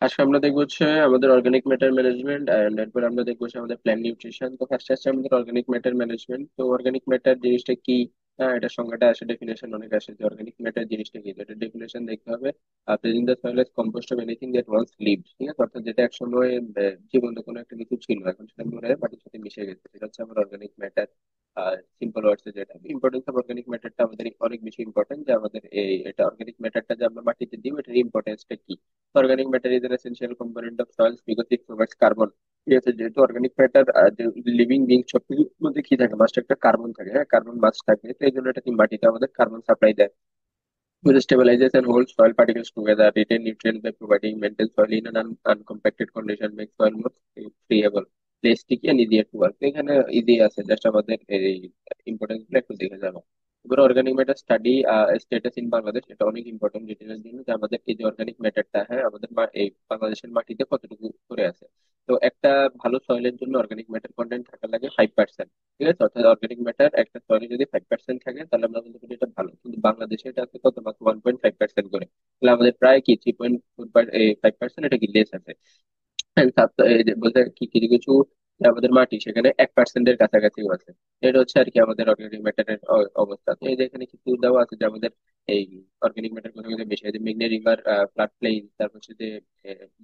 আজকে আমরা দেখবো হচ্ছে আমাদের অর্গানিক ম্যাটার ম্যানেজমেন্ট এন্ড এরপর আমরা দেখবো হচ্ছে আমাদের প্ল্যান্ট নিউট্রিশন। তো ফার্স্ট আছে আমাদের অর্গানিক ম্যাটার ম্যানেজমেন্ট। তো অর্গানিক ম্যাটার জিনিসটা কি? এটা সংজ্ঞাটা আসে, ডেফিনেশন অনেক আসে যে অর্গানিক ম্যাটার জিনিসটা কি। তো এটা ডেফিনেশন দেখতে হবে। Present the soil is compost of anything that once lived, ঠিক আছে? অর্থাৎ যেটা একসময় জীবন্ত কোনো একটা কিছু ছিল, এখন সেটা মরে মাটির সাথে মিশে গেছে, সেটা হচ্ছে আমার অর্গানিক ম্যাটার। সিম্পল ওয়ার্ডসে যেটা ইম্পর্টেন্স অফ অর্গানিক ম্যাটারটা আমাদের অনেক বেশি ইম্পর্টেন্ট, যে আমাদের এটা অর্গানিক ম্যাটারটা যে আমরা মাটিতে দিই এটার ইম্পর্টেন্সটা কি। Organic matter is an essential component of soil's because it provides carbon. ঠিক আছে, যেহেতু অর্গানিক ম্যাটার লিভিং বিং সবকিছুর মধ্যে কি থাকে, মাস্ট একটা কার্বন থাকে, হ্যাঁ কার্বন মাস্ট থাকে, তো এই জন্য এটা কি মাটিতে আমাদের কার্বন সাপ্লাই দেয়। Which stabilizes and holds soil particles together, retain nutrients by providing maintain soil in an uncompacted condition, make soil more friable, less sticky and easier to work. তো এখানে ইজি আছে, জাস্ট আমাদের এই importance গুলো একটু দেখে যাবো। এবার organic matter study status in Bangladesh, এটা অনেক ইম্পর্টেন্ট ডিটেলের জন্য, যে আমাদের এই যে অর্গানিক ম্যাটারটা, হ্যাঁ আমাদের এই বাংলাদেশের মাটিতে কতটুকু করে আছে। তো একটা ভালো সয়েলের জন্য অর্গানিক ম্যাটার কন্টেন্ট থাকা লাগে 5%। ঠিক আছে, অর্থাৎ অর্গানিক ম্যাটার একটা সয়েলে যদি 5% থাকে তাহলে আমরা বলতে পারি এটা ভালো, কিন্তু বাংলাদেশে এটা আছে কত, মাত্র 1.5% করে। তাহলে আমাদের প্রায় কি 3.5%, এটা কি লেস আছে। হ্যাঁ, এই যে বলতে কি কিছু কিছু যে আমাদের মাটি সেখানে 1%-এর কাছাকাছিও আছে। এটা হচ্ছে আর কি আমাদের অর্গানিক ম্যাটারের অবস্থা। তো এই যে এখানে কিছু দেওয়া আছে যে আমাদের এই অর্গানিক ম্যাটার কোথাও কোথাও বেশি আছে, মেঘনা রিভার ফ্লাড প্লেন, তারপর হচ্ছে যে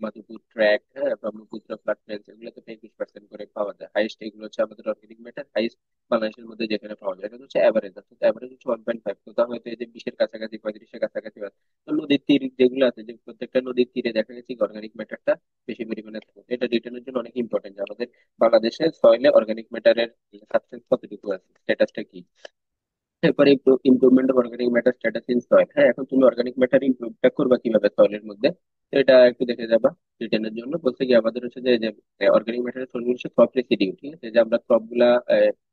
মাধুপুর ট্র্যাক, হ্যাঁ ব্রহ্মপুত্র ফ্লাড প্লেন, এগুলোতে 25% করে পাওয়া যায় হাইস্ট। এগুলো হচ্ছে আমাদের অর্গানিক ম্যাটার হাইস্ট বাংলাদেশের মধ্যে যেখানে পাওয়া যায়। এটা হচ্ছে অ্যাভারেজ, অর্থাৎ অ্যাভারেজ হচ্ছে 1.5, কোথাও হয়তো এই যে 20-এর কাছাকাছি, 35-এর কাছাকাছি আছে। তো নদীর তীর যেগুলো আছে, যে প্রত্যেকটা নদীর তীরে দেখা গেছে অর্গানিক ম্যাটারটা বেশি পরিমাণে থাকে। এটা রিটার্নের জন্য অনেক ইম্পর্টেন্ট, যে আমাদের বাংলাদেশের সয়েলে অর্গানিক ম্যাটারের সাবস্টেন্স কতটুকু আছে, স্ট্যাটাসটা কি। এরপরে improvement of organic matter status in soil. হ্যাঁ, এখন তুমি অর্গানিক ম্যাটার ইমপ্রুভটা করবা কিভাবে সয়েলের মধ্যে, তো এটা একটু দেখে যাবা। রিটেনের জন্য বলতে কি আমাদের হচ্ছে যে অর্গানিক ম্যাটারের সোর্স হচ্ছে ক্রপ রেসিডিউ। ঠিক আছে, যে আমরা ক্রপ গুলা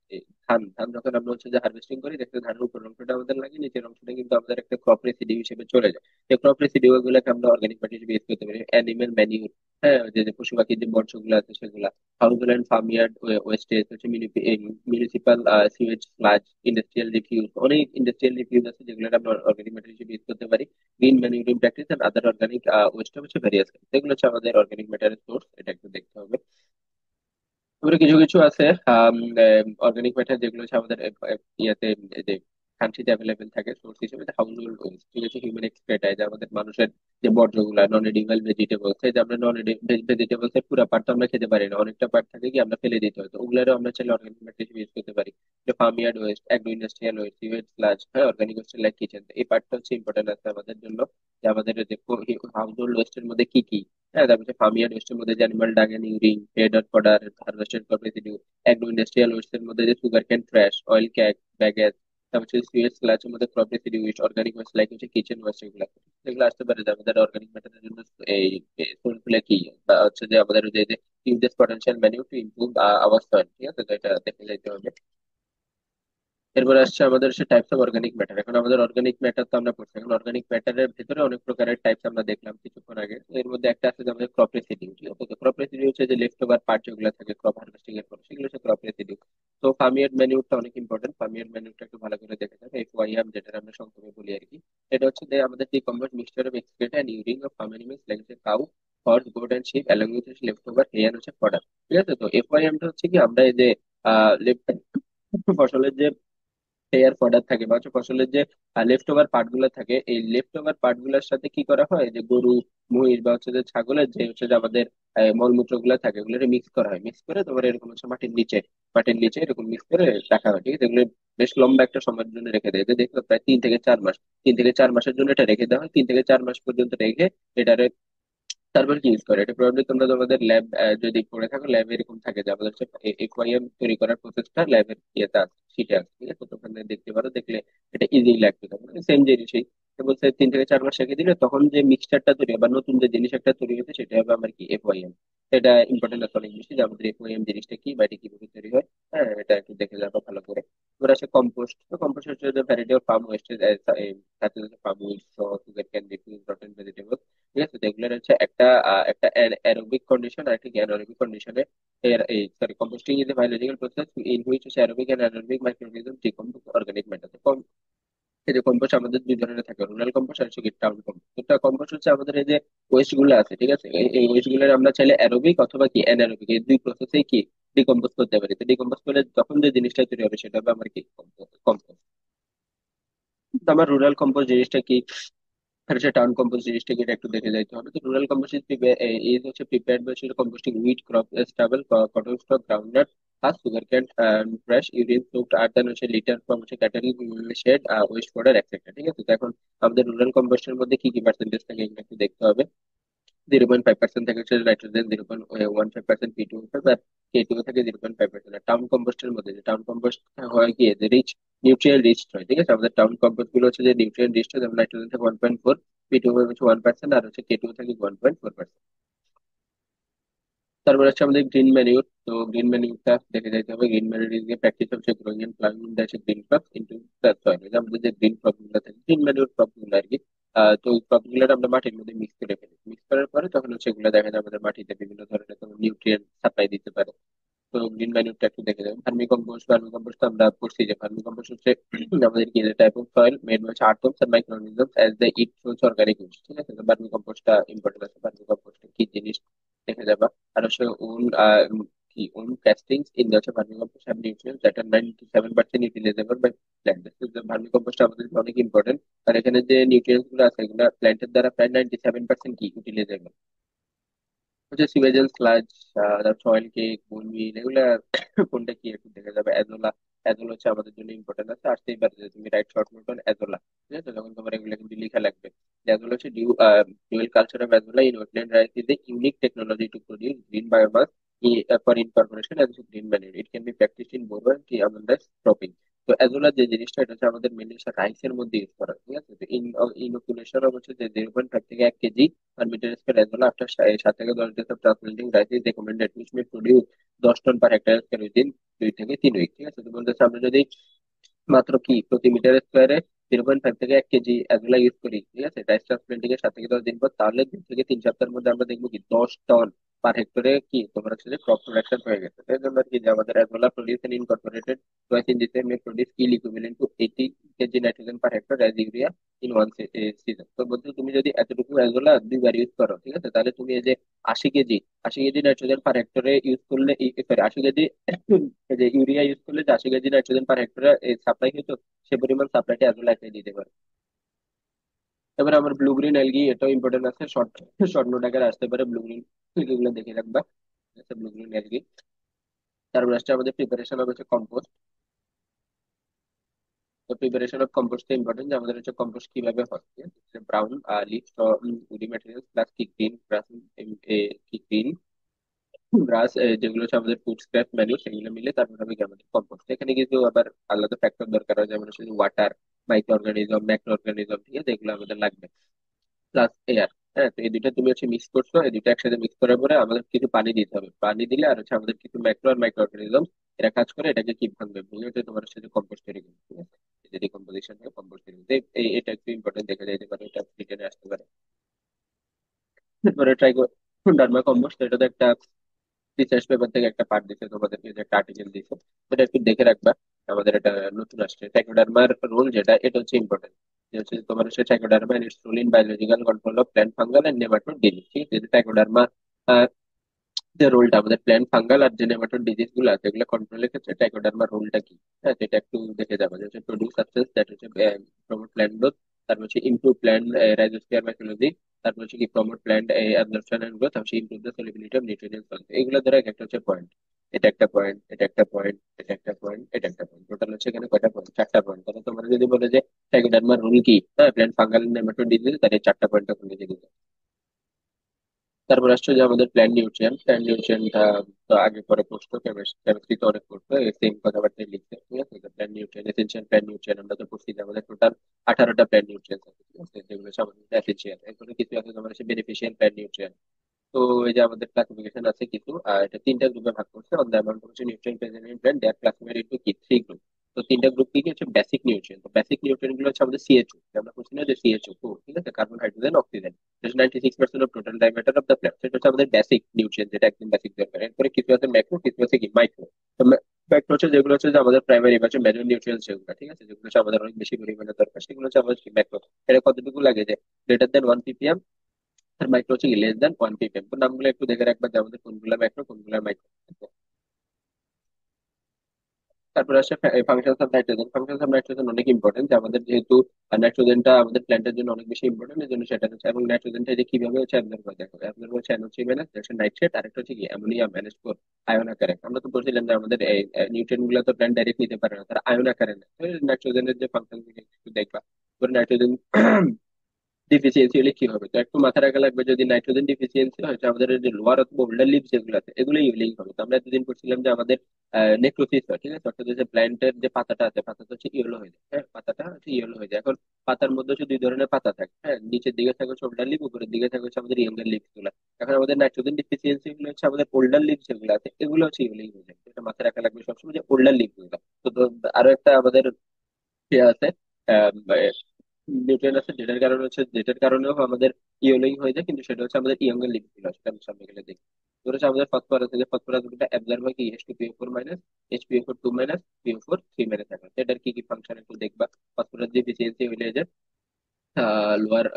এই ধান ধান যখন আমরা হচ্ছে যে হারভেস্টিং করি, দেখতে ধানের উপর অংশটা আমাদের লাগে, নিচের অংশটা কিন্তু আমাদের একটা ক্রপ রেসিডিউ হিসেবে চলে যায়। এই ক্রপ রেসিডিউ গুলোকে আমরা অর্গানিক ম্যাটার হিসেবে ইউজ করতে পারি। অ্যানিমেল ম্যানিউর, হ্যাঁ যে যে পশু পাখির যে বর্জ্য গুলো আছে সেগুলা, house and farm yard wastage হচ্ছে, municipal sewage sludge, industrial refuse, অনেক ইন্ডাস্ট্রিয়াল রিফিউজ আছে যেগুলো আমরা অর্গানিক ম্যাটার হিসেবে ইউজ করতে পারি। Green manuring practice and other organic waste হচ্ছে ভেরিয়াস, এগুলো হচ্ছে আমাদের অর্গানিক ম্যাটারের সোর্স, এটা একটু দেখতে হবে। তারপরে কিছু কিছু আছে অর্গানিক ম্যাটার যেগুলো হচ্ছে আমাদের ইয়াতে এই যে কান্ট্রিতে অ্যাভেলেবেল থাকে সোর্স হিসেবে, হাউস হোল্ড ওয়েস্ট। ঠিক আছে, হিউম্যান এক্সক্রেটাই, যে আমাদের মানুষের যে বর্জ্যগুলা, নন এডিবল ভেজিটেবলস, যে আমরা নন ভেজিটেবলস এর পুরো পার্ট তো আমরা খেতে পারি না, অনেকটা পার্ট থাকে কি আমরা ফেলে দিতে হয়, তো ওগুলারও আমরা চাইলে অর্গানিক ম্যাটার হিসেবে ইউজ করতে পারি। Farm yard waste, agro industrial waste, sewage sludge, হ্যাঁ অর্গানিক ওয়েস্ট লাইক কিচেন, এই পার্টটা হচ্ছে ইম্পর্টেন্ট আছে আমাদের জন্য, যে আমাদের যে হাউস হোল্ড ওয়েস্টের মধ্যে কি কি। হ্যাঁ, তারপরে ফার্ম ইয়ার্ড ওয়েস্টের মধ্যে যে animal dung and urine, paid fodder, harvested crop residue, agro industrial waste এর মধ্যে যে sugar cane trash, oil cake, bagasse, তারপর হচ্ছে সুয়েজ স্ল্যাচের মধ্যে crop residue waste, organic waste like হচ্ছে কিচেন ওয়েস্ট, এগুলো এগুলো আসতে পারে। যে আমাদের অর্গানিক ম্যাটারের জন্য এই সোর্স গুলা কি, বা হচ্ছে যে আমাদের যে uses potential Man U to improve hour soil. ঠিক আছে, তো এটা দেখে যাইতে হবে। এরপর আসছে আমাদের সে টাইপস অফ অর্গানিক ম্যাটার। এখন আমাদের অর্গানিক ম্যাটার তো আমরা পড়ছি, এখন অর্গানিক ম্যাটারের ভিতরে অনেক প্রকারের টাইপস আমরা দেখলাম কিছুক্ষণ আগে। তো এর মধ্যে একটা আছে যে আমাদের ক্রপ রেসিডিউ। ঠিক আছে, তো ক্রপ রেসিডিউ হচ্ছে যে লেফট ওভার পার্ট যেগুলো থাকে ক্রপ হারভেস্টিং এর পর, সেগুলো হচ্ছে ক্রপ রেসিডিউ। তো ফার্মিয়ার্ড ম্যানিউরটা অনেক ইম্পর্টেন্ট, ফার্মিয়ার্ড ম্যানিউরটা একটু ভালো করে দেখে যাবে, FYM যেটা আমরা সংক্ষেপে বলি আর কি। এটা হচ্ছে যে আমাদের decompose mixture of excreta and urine of farm animals like cow, horse, goat and sheep along with left over here হচ্ছে ফডার। ঠিক আছে, তো FYM টা হচ্ছে কি আমরা এই যে লেফট ফসলের যে লেয়ার ফডার থাকে বা হচ্ছে ফসলের যে লেফট ওভার পার্ট গুলো থাকে, এই লেফট ওভার পার্ট গুলোর সাথে কি করা হয়, যে গরু, মহিষ বা হচ্ছে যে ছাগলের যে হচ্ছে যে আমাদের মলমূত্র গুলা থাকে, ওগুলো মিক্স করা হয়, মিক্স করে তোমার এরকম হচ্ছে মাটির নিচে এরকম মিক্স করে রাখা হয়। ঠিক আছে, এগুলো বেশ লম্বা একটা সময়ের জন্য রেখে দেয়, যে দেখলো প্রায় 3 থেকে 4 মাস, 3 থেকে 4 মাসের জন্য এটা রেখে দেওয়া হয়, 3 থেকে 4 মাস পর্যন্ত রেখে এটারে তারপর কি ইউজ করে। এটা প্রবাবলি তোমরা তোমাদের ল্যাব যদি পড়ে থাকো, ল্যাবে এরকম থাকে যে আমাদের হচ্ছে একুয়ারিয়াম তৈরি করার প্রসেসটা ল্যাবের ইয়েতে আছে, শিটে আছে। ঠিক আছে, তো ওখানে দেখতে পারো, দেখলে এটা ইজি লাগবে তখন, সেম জিনিসই। তো বলছে 3 থেকে 4 মাস রেখে দিলে তখন যে মিক্সচারটা তৈরি হবে বা নতুন যে জিনিস একটা তৈরি হচ্ছে সেটা হবে আমার কি FYM। এটা ইম্পর্টেন্ট আছে অনেক বেশি, যে আমাদের FYM জিনিসটা কি বা এটা কিভাবে তৈরি হয়। হ্যাঁ, এটা একটু দেখে যাবো ভালো করে। এবার আছে কম্পোস্ট। তো কম্পোস্ট হচ্ছে যে ভ্যারাইটি অফ ফার্ম ওয়েস্টেজ, সাথে farm West, sugar cane, rotten vegetable. ঠিক আছে, তো এগুলোর হচ্ছে একটা অ্যারোবিক কন্ডিশন আর একটা অ্যানারোবিক কন্ডিশনে এর এই sorry composting is a biological process in which aerobic and anaerobic microorganism decompose organic matter. এই যে কম্পোস্ট আমাদের দুই ধরনের থাকে, রুরাল কম্পোস্ট আর হচ্ছে কি টাউন কম্পোস্ট। তো কম্পোস্ট হচ্ছে আমাদের এই যে ওয়েস্ট গুলো আছে, ঠিক আছে, এই ওয়েস্ট গুলো আমরা চাইলে অ্যারোবিক অথবা কি অ্যানারোবিক এই দুই প্রসেসেই কি ডিকম্পোজ করতে পারি। তো ডিকম্পোজ করলে তখন যে জিনিসটা তৈরি হবে সেটা হবে আমার কি কম্পোস্ট। তো আমার রুরাল কম্পোস্ট জিনিসটা কি আর হচ্ছে টাউন কম্পোস্ট জিনিসটা কি, এটা একটু দেখে যাইতে হবে। তো রুরাল কম্পোস্ট ইজ হচ্ছে prepared by composting wheat crop stubble cotton stalk groundnut আর sugar cane fresh urine soaked earthen হচ্ছে লিটার ফ্রম হচ্ছে cattle shed waste powder etcetera. ঠিক আছে, তো এখন আমাদের রুরাল কম্পোস্টের মধ্যে কি কি পার্সেন্টেজ থাকে এগুলো একটু দেখতে হবে। 0.5% থাকে হচ্ছে নাইট্রোজেন, 0.15% P2 আর K2 থেকে 0.5%। আর টাউন কম্পোস্টের মধ্যে যে টাউন কম্পোস্ট হয় কি যে রিচ নিউট্রিয়েন্ট রিচ হয়। ঠিক আছে, আমাদের টাউন কম্পোস্ট গুলো হচ্ছে যে নিউট্রিয়েন্ট রিচ হয়, যেমন নাইট্রোজেন থেকে 1.4, P2 হচ্ছে 1% আর হচ্ছে K2 থেকে 1.4%। তারপর হচ্ছে আমাদের গ্রিন ম্যানিউর। তো গ্রিন ম্যানিউরটা দেখে যাইতে হবে। Green manure is a practice হচ্ছে growing and planting the green crops into the soil. আমাদের যে গ্রিন ক্রপ গুলো থাকে, গ্রিন ম্যানিউর ক্রপ গুলো আর কি, তো ওই ক্রপ গুলো আমরা মাটির মধ্যে মিক্স করে ফেলি। মিক্স করার পরে তখন হচ্ছে এগুলো দেখা যায় আমাদের মাটিতে বিভিন্ন ধরনের নিউট্রিয়েন্ট সাপ্লাই দিতে পারে। তো গ্রিন ম্যানিউরটা একটু দেখে যাবেন। ভার্মি কম্পোস্ট, ভার্মি কম্পোস্ট আমরা পড়ছি যে ভার্মি কম্পোস্ট হচ্ছে আমাদের কি type of soil made by earthworms and microorganisms as they eat source organic waste. ঠিক আছে, তো ভার্মি কম্পোস্টটা ইম্পর্টেন্ট আছে। ভার্মি কম্পোস্ট কি জিনিস দেখে যাবা। আর হচ্ছে ওন কি ওন ক্যাস্টিংস ইন হচ্ছে vermi compost have nutrients that are 97% utilizable by plant. Vermi compost আমাদের জন্য অনেক ইম্পর্টেন্ট। আর এখানে যে নিউট্রিয়েন্টস গুলো আছে এগুলো প্ল্যান্টের দ্বারা প্রায় 97% কি ইউটিলাইজেবল। হচ্ছে সিভেজেল স্লাজ, সয়েল কেক, বোন মিল, এগুলা কোনটা কি একটু দেখা যাবে। অ্যাজোলা, অ্যাজোলা হচ্ছে আমাদের জন্য ইম্পর্টেন্ট আছে। আসতেই পারে যে তুমি right short note on Azolla. ঠিক আছে, তখন তোমার এগুলো কিন্তু লিখা লাগবে। অ্যাজোলা হচ্ছে dual culture of azolla in wetland rice is a unique technology to produce green biomass for incorporation as green manure. It can be practiced in borewell টি আমাদের ক্রপিং। তো অ্যাজোলা যে জিনিসটা এটা হচ্ছে আমাদের মেনলি রাইসের মধ্যে ইউজ করা। ঠিক আছে, তো ইনোকুলেশন হচ্ছে যে 0.5 থেকে 1 KG per meter square as well after 7 থেকে 10 days of transplanting rice is recommended which may produce 10 ton per hectare square within 2 থেকে 3 উইক। ঠিক আছে, তো বলতেছে আমরা যদি মাত্র কি প্রতি মিটার স্কোয়ারে 0.5 থেকে 1 কেজি এগুলা ইউজ করি, ঠিক আছে, রাইস ট্রান্সপ্লান্টিং এর 7 থেকে 10 দিন পর, তাহলে 2 থেকে 3 সপ্তাহের মধ্যে আমরা দেখবো কি 10 টন পার হেক্টরে কি তোমার হচ্ছে যে ক্রপ প্রোডাকশন হয়ে গেছে। তো এই জন্য আর কি যে আমাদের এগুলা produce and incorporated twice in the same may produce yield equivalent to 80 KG nitrogen per hectare as urea in one season. তো বলতে তুমি যদি এতটুকু এগুলা দুইবার ইউজ করো, ঠিক আছে, তাহলে তুমি এই যে 80 কেজি, 80 কেজি নাইট্রোজেন পার হেক্টরে ইউজ করলে, সরি 80 কেজি এই যে ইউরিয়া ইউজ করলে যে 80 কেজি নাইট্রোজেন পার হেক্টরে সাপ্লাই হতো, সে পরিমাণ সাপ্লাইটা এগুলো একটা দিতে পারে। এবারে আমার ব্লু গ্রিন অ্যালগি, এটাও ইম্পর্টেন্ট আছে। শর্ট শর্ট নোট আকারে আসতে পারে ব্লু গ্রিন, এগুলো দেখে রাখবা। Blue green algae. তারপর আসছে আমাদের প্রিপারেশন হবে হচ্ছে কম্পোস্ট। তো প্রিপারেশন অফ কম্পোস্ট ইম্পর্টেন্ট যে আমাদের হচ্ছে কম্পোস্ট কিভাবে হচ্ছে brown leave woody materials plus কি গ্রিন গ্রাস, কি গ্রিন গ্রাস যেগুলো হচ্ছে আমাদের ফুড স্ক্র্যাপ ম্যানিউর, সেগুলো মিলে তারপর হবে কি আমাদের কম্পোস্ট। এখানে কিন্তু আবার আলাদা ফ্যাক্টর দরকার হয়, যেমন হচ্ছে water, micro organism, macro organism, ঠিক আছে, এগুলো আমাদের লাগবে, প্লাস এয়ার। হ্যাঁ, তো এই দুইটা তুমি হচ্ছে মিক্স করছো, এই দুইটা একসাথে মিক্স করার পরে আমাদের কিছু পানি দিতে হবে। পানি দিলে আর হচ্ছে আমাদের কিছু ম্যাক্রো আর মাইক্রো অর্গানিজম এরা কাজ করে এটাকে কি ভাঙবে, ভেঙে হচ্ছে তোমার হচ্ছে কম্পোস্ট তৈরি করবে। ঠিক আছে, এই যে ডিকম্পোজিশন হয় কম্পোস্ট তৈরি করবে। এটা একটু ইম্পর্টেন্ট দেখা যাইতে পারে, এটা রিটেনে আসতে পারে। তারপরে ডার্মা কম্পোস্ট, এটা তো একটা রিসার্চ পেপার থেকে একটা পার্ট দিছে তোমাদেরকে, যে একটা আর্টিকেল দিছে, সেটা একটু দেখে রাখবা। আমাদের এটা নতুন আসছে ট্রাইকোডার্মার রোল, যেটা এটা হচ্ছে ইম্পর্টেন্ট। যে হচ্ছে তোমার হচ্ছে Trichoderma and its role in biological control of plant fungal and nematode disease. ঠিক আছে, ট্রাইকোডার্মা যে রোলটা আমাদের প্ল্যান্ট ফাঙ্গাল আর যে নেমাটোড ডিজিজ গুলো আছে এগুলো কন্ট্রোলের ক্ষেত্রে ট্রাইকোডার্মার রোলটা কি। হ্যাঁ, সেটা একটু দেখে যাবে। যে হচ্ছে প্রডিউস সাবস্টেন্স দ্যাট হচ্ছে প্রমোট প্ল্যান্ট গ্রোথ, তারপর হচ্ছে ইমপ্রুভ প্ল্যান্ট রাইজোস্ফিয়ার মাইথোলজি, তারপর হচ্ছে কি promote plant absorption and growth, তারপর improve the solubility of nutrients. এগুলো ধরে একটা হচ্ছে পয়েন্ট, এটা একটা পয়েন্ট, এটা একটা পয়েন্ট, এটা একটা পয়েন্ট, এটা একটা পয়েন্ট, টোটাল হচ্ছে এখানে কয়টা পয়েন্ট, 4টা পয়েন্ট। তাহলে তোমার যদি বলে যে ট্রাইকোডার্মার রুল কি, হ্যাঁ, প্ল্যান্ট ফাঙ্গাল নেমাটোড ডিজিজ, তাহলে 4টা পয়েন্ট তখন লিখে দিতে। তারপর আসছে যে আমাদের প্ল্যান নিউট্রিয়েন্ট তো আগে পরে পড়তো, কেমিস্ট্রি তো অনেক পড়তো, সেম কথাবার্তাই লিখতে। ঠিক আছে, plan nutrient essential plan nutrient আমরা তো পড়ছি যে আমাদের টোটাল 18টা প্ল্যান নিউট্রিয়েন্ট আছে। ঠিক আছে, যেগুলো হচ্ছে আমাদের এসেনশিয়াল। এরপরে কিছু আছে তোমার হচ্ছে বেনিফিশিয়াল প্ল্যান নিউট্রিয়েন্ট। তো এই যে আমাদের ক্লাসিফিকেশন আছে কিছু, এটা 3টা গ্রুপে ভাগ করছে অন দ্য অ্যামাউন্ট হচ্ছে nutrient present in plant, they are classified into কি 3 গ্রুপ। তো 3টা গ্রুপ কি কি হচ্ছে বেসিক নিউট্রিয়েন্ট। তো বেসিক নিউট্রিয়েন্ট গুলো হচ্ছে আমাদের সিএইচও, আমরা বলছি না যে সিএইচও, ঠিক আছে, carbon hydrogen oxygen, 96% of total dry matter of the plant, সেটা হচ্ছে আমাদের বেসিক নিউট্রিয়েন্ট, যেটা একদম বেসিক দরকার। এরপরে কিছু আছে ম্যাক্রো, কিছু আছে কি মাইক্রো। তো ফ্যাক্ট হচ্ছে যেগুলো হচ্ছে যে আমাদের প্রাইমারি বা মেজর নিউট্রিয়েন্টস যেগুলো, ঠিক আছে, যেগুলো হচ্ছে আমাদের অনেক বেশি পরিমাণে দরকার, সেগুলো হচ্ছে আমাদের ম্যাক্রো। এটা কতটুকু লাগে যে গ্রেটার দেন 1 ppm, আর মাইক্রো হচ্ছে লেস দেন 1 ppm। তো নামগুলো একটু দেখে রাখবা যে আমাদের কোনগুলো ম্যাক্রো কোনগুলো মাইক্রো। তারপরে আসে functions of nitrogen. Functions of nitrogen অনেক ইম্পর্টেন্ট, যে আমাদের যেহেতু নাইট্রোজেনটা আমাদের প্ল্যান্টের জন্য অনেক বেশি ইম্পর্টেন্ট, এই জন্য সেটা হচ্ছে। এবং নাইট্রোজেনটা যে কিভাবে হচ্ছে অ্যাবজর্ব হয়, দেখো অ্যাবজর্ব হচ্ছে NO3 মাইনাস, হচ্ছে নাইট্রেট, আর একটা হচ্ছে কি অ্যামোনিয়াম NH4 আয়ন আকারে। আমরা তো বলছিলাম যে আমাদের এই নিউট্রিয়েন্ট গুলো তো প্ল্যান্ট ডাইরেক্ট নিতে পারে না, তারা আয়ন আকারে নেয়। নাইট্রোজেনের যে ফাংশন গুলো একটু দেখবা। নাইট্রোজেন ডিফিসিয়েন্সি হলে কি হবে, তো একটু মাথায় রাখা লাগবে, যদি নাইট্রোজেন ডিফিসিয়েন্সি হয় যে আমাদের যে লোয়ার অথবা ওল্ডার লিভস যেগুলো আছে এগুলো ইউলিং হবে। তো আমরা এতদিন করছিলাম যে আমাদের নেক্রোসিস হয়, ঠিক আছে, অর্থাৎ যে প্ল্যান্টের যে পাতাটা আছে পাতাটা হচ্ছে ইয়েলো হয়ে যায়, হ্যাঁ পাতাটা হচ্ছে ইয়েলো হয়ে যায়। এখন পাতার মধ্যে হচ্ছে দুই ধরনের পাতা থাকে, হ্যাঁ, নিচের দিকে থাকে হচ্ছে ওল্ডার লিভ, উপরের দিকে থাকে হচ্ছে আমাদের ইয়ঙ্গার লিভস গুলো। এখন আমাদের নাইট্রোজেন ডিফিসিয়েন্সি গুলো হচ্ছে আমাদের ওল্ডার লিভস যেগুলো আছে এগুলো হচ্ছে ইউলিং হয়ে যায়। এটা মাথায় রাখা লাগবে সবসময়, যে ওল্ডার লিভ গুলো। তো আরো একটা আমাদের ইয়ে আছে, নিউট্রিয়েন্ট আছে, যেটার কারণেও আমাদের ইয়েলোইং হয়ে যায়, কিন্তু সেটা হচ্ছে আমাদের ইয়ঙ্গার লিভ গুলো, সেটা আমি সামনে গেলে দেখি। তো হচ্ছে আমাদের ফসফরাস আছে, যে ফসফরাস গুলো অ্যাবজর্ব হয় কি H2PO4 minus, HPO4 2 minus, PO4 3 minus থাকে। এটার কি কি ফাংশন একটু দেখবা। ফসফরাস ডিফিসিয়েন্সি হইলে যে লোয়ার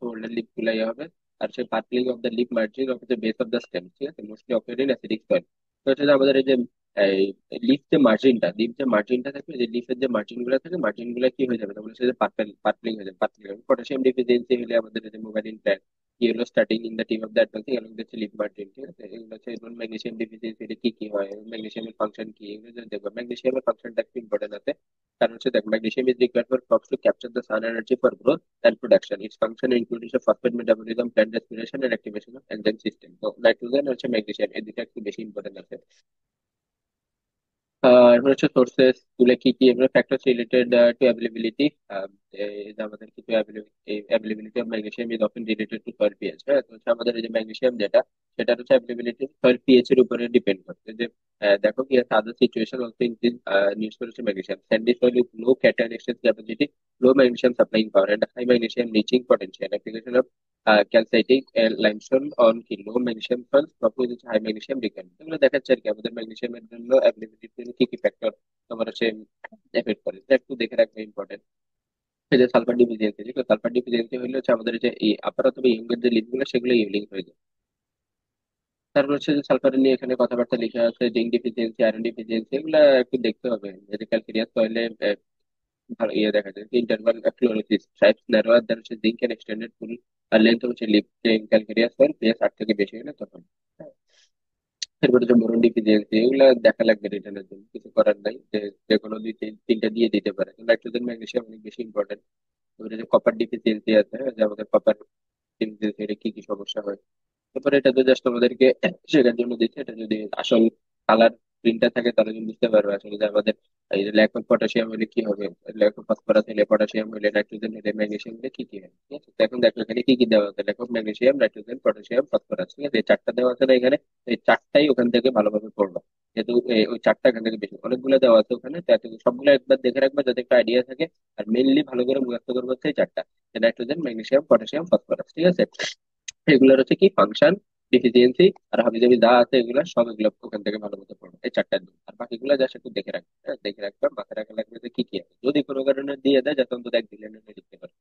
হোল্ডার লিপ গুলাই হবে। আর সে purpling of the leaf margin of the base of the stem, ঠিক আছে, mostly of in acidic soil. তো হচ্ছে যে আমাদের এই যে লিফ যে মার্জিনটা থাকবে, যে লিফের যে মার্জিন গুলো থাকে, মার্জিন গুলো কি হয়ে যাবে, তাহলে সেটা পার্পলিং হয়ে যাবে, পার্পলিং হবে। পটাশিয়াম ডিফিসিয়েন্সি হলে আমাদের এই যে mobile in plant yellow starting in the tip of the advancing along the leaf margin, ঠিক আছে। এগুলো হচ্ছে ম্যাগনেসিয়াম ডিফিসিয়েন্সি হলে কি কি হয়, ম্যাগনেসিয়ামের ফাংশন কি, এগুলো যদি দেখবো। ম্যাগনেসিয়ামের ফাংশনটা একটু ইম্পর্টেন্ট আছে, কারণ হচ্ছে দেখ magnesium is required for crops to capture the sun energy for growth and production. Its function includes the phosphate metabolism, plant respiration and activation of enzyme system. তো নাইট্রোজেন হচ্ছে ম্যাগনেসিয়াম, এই দুটো একটু বেশি ইম্পর্টেন্ট আছে। এরপর হচ্ছে সোর্সেস গুলো কি কি, এগুলো ফ্যাক্টরস রিলেটেড টু অ্যাভেলেবিলিটি। আমাদের কিছু availability of magnesium is often related to soil pH. হ্যাঁ, তো হচ্ছে আমাদের এই যে ম্যাগনেসিয়াম যেটা, সেটা হচ্ছে অ্যাভেলেবিলিটি সয়েল পিএইচ এর উপরে ডিপেন্ড করছে। যে দেখো কি other situation also increase needs for magnesium. Sandy soil with low cation exchange capacity, low magnesium supplying power and high magnesium leaching potential. Application of calcitic limestone on কি low magnesium soil, propose হচ্ছে high magnesium requirement. এগুলো দেখাচ্ছে আর কি আমাদের ম্যাগনেসিয়ামের জন্য অ্যাভেলেবিলিটির জন্য কি কি ফ্যাক্টর তোমার হচ্ছে এফেক্ট করে, এটা একটু দেখে রাখবে, ইম্পর্টেন্ট। এই যে সালফার ডিফিসিয়েন্সি, ঠিক আছে, সালফার ডিফিসিয়েন্সি হলে হচ্ছে আমাদের এই যে এই আপার অথবা ইয়ং এর যে লিপগুলো সেগুলো ইউলিং হয়ে যায়। তারপর হচ্ছে যে সালফার নিয়ে এখানে কথাবার্তা লেখা আছে, জিঙ্ক ডিফিসিয়েন্সি, আয়রন ডিফিসিয়েন্সি, এগুলা একটু দেখতে হবে। যদি ক্যালসিরিয়াস সয়েলে ভালো ইয়ে দেখা যায়, interval fluorosis stripes narrower than হচ্ছে জিঙ্ক এন্ড এক্সটেন্ডেড ফুল আর লেন্থ হচ্ছে লিপ ক্যালসিরিয়াস সয়েল পিএস 8 থেকে বেশি হলে তখন। এরপরে যে বোরন ডিফিসিয়েন্সি, এগুলা দেখা লাগবে রিটার্নের জন্য, কিছু করার নাই, যে যে কোনো দুই তিনটা দিয়ে দিতে পারে। নাইট্রোজেন ম্যাগনেসিয়াম অনেক বেশি ইম্পর্টেন্ট। এবারে যে কপার ডিফিসিয়েন্সি আছে, যে আমাদের কপার ডিফিসিয়েন্সি কি কি সমস্যা হয়। তারপরে এটা তো জাস্ট আমাদেরকে শেখার জন্য দিচ্ছে, এটা যদি আসল কালার প্রিন্টটা থাকে তাহলে তুমি বুঝতে পারবে আসলে যে আমাদের এই যে ল্যাক অফ পটাশিয়াম হলে কি হবে, ল্যাক অফ ফসফরাস হলে, পটাশিয়াম হলে, নাইট্রোজেন হলে, ম্যাগনেসিয়াম হলে কি কি হয়, ঠিক আছে। তো এখন দেখো এখানে কি কি দেওয়া আছে, lack of magnesium, nitrogen, potassium, phosphorus, ঠিক আছে, এই চারটা দেওয়া আছে না এখানে। এই চারটাই ওখান থেকে ভালোভাবে পড়বা, যেহেতু ওই চারটা এখান থেকে বেশি, অনেকগুলো দেওয়া আছে ওখানে, তাতে সবগুলো একবার দেখে রাখবা যাতে একটা আইডিয়া থাকে। আর মেইনলি ভালো করে মুখস্থ করবো হচ্ছে এই চারটা, নাইট্রোজেন, ম্যাগনেসিয়াম, পটাশিয়াম, ফসফরাস, ঠিক আছে। এগুলোর হচ্ছে কি ফাংশন, ডিফিসিয়েন্সি আর হাবিজাবি যা আছে এগুলা সব, এগুলো ওখান থেকে ভালো মতো পড়বে, এই চারটা দিন। আর বাকিগুলো জাস্ট একটু দেখে রাখবে, হ্যাঁ দেখে রাখবে, মাথায় রাখা লাগবে যে কি কি আছে, যদি কোনো কারণে দিয়ে দেয় যাতে অন্তত এক দিলে লিখতে পারবে।